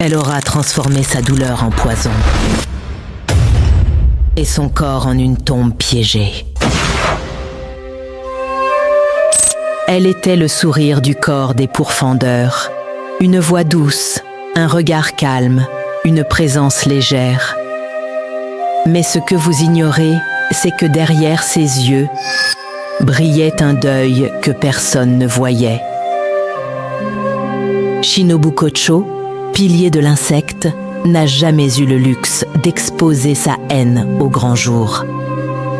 Elle aura transformé sa douleur en poison et son corps en une tombe piégée. Elle était le sourire du corps des pourfendeurs, une voix douce, un regard calme, une présence légère. Mais ce que vous ignorez, c'est que derrière ses yeux brillait un deuil que personne ne voyait. Shinobu Kocho, pilier de l'insecte, n'a jamais eu le luxe d'exposer sa haine au grand jour.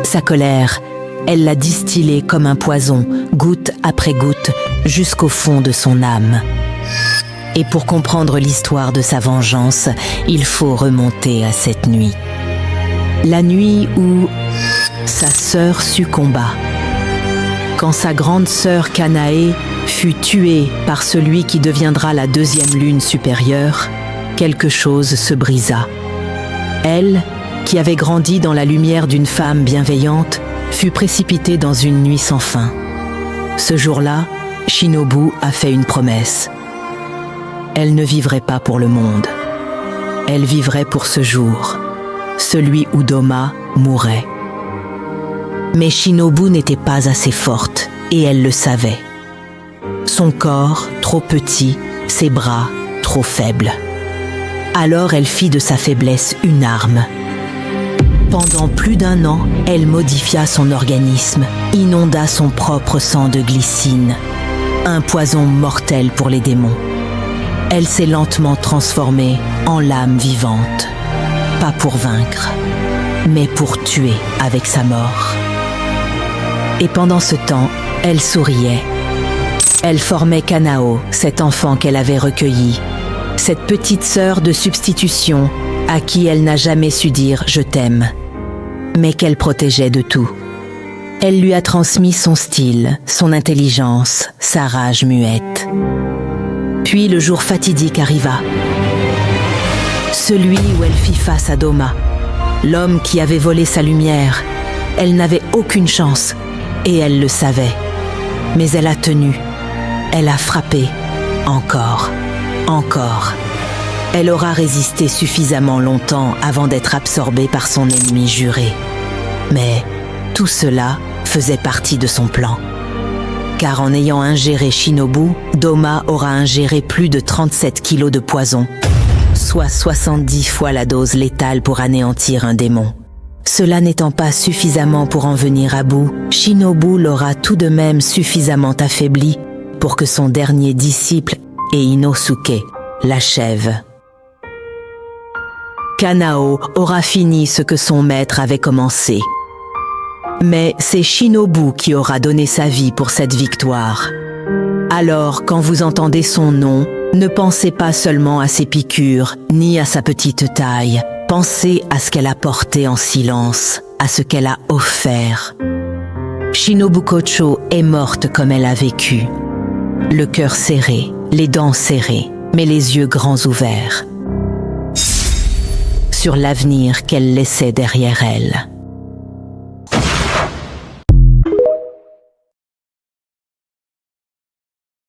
Sa colère, elle l'a distillée comme un poison, goutte après goutte, jusqu'au fond de son âme. Et pour comprendre l'histoire de sa vengeance, il faut remonter à cette nuit. La nuit où sa sœur succomba. Quand sa grande sœur Kanae fut tuée par celui qui deviendra la deuxième lune supérieure, quelque chose se brisa. Elle, qui avait grandi dans la lumière d'une femme bienveillante, fut précipitée dans une nuit sans fin. Ce jour-là, Shinobu a fait une promesse. Elle ne vivrait pas pour le monde. Elle vivrait pour ce jour, celui où Doma mourrait. Mais Shinobu n'était pas assez forte, et elle le savait. Son corps, trop petit, ses bras, trop faibles. Alors elle fit de sa faiblesse une arme. Pendant plus d'1 an, elle modifia son organisme, inonda son propre sang de glycine, un poison mortel pour les démons. Elle s'est lentement transformée en l'âme vivante, pas pour vaincre, mais pour tuer avec sa mort. Et pendant ce temps, elle souriait. Elle formait Kanao, cet enfant qu'elle avait recueilli, cette petite sœur de substitution à qui elle n'a jamais su dire « je t'aime », mais qu'elle protégeait de tout. Elle lui a transmis son style, son intelligence, sa rage muette. Puis le jour fatidique arriva. Celui où elle fit face à Doma, l'homme qui avait volé sa lumière. Elle n'avait aucune chance, et elle le savait. Mais elle a tenu, elle a frappé, encore. Encore. Elle aura résisté suffisamment longtemps avant d'être absorbée par son ennemi juré. Mais tout cela faisait partie de son plan. Car en ayant ingéré Shinobu, Doma aura ingéré plus de 37 kilos de poison, soit 70 fois la dose létale pour anéantir un démon. Cela n'étant pas suffisamment pour en venir à bout, Shinobu l'aura tout de même suffisamment affaibli pour que son dernier disciple, Inosuke, l'achève. Kanao aura fini ce que son maître avait commencé. Mais c'est Shinobu qui aura donné sa vie pour cette victoire. Alors, quand vous entendez son nom, ne pensez pas seulement à ses piqûres, ni à sa petite taille. Pensez à ce qu'elle a porté en silence, à ce qu'elle a offert. Shinobu Kocho est morte comme elle a vécu. Le cœur serré, les dents serrées, mais les yeux grands ouverts. Sur l'avenir qu'elle laissait derrière elle.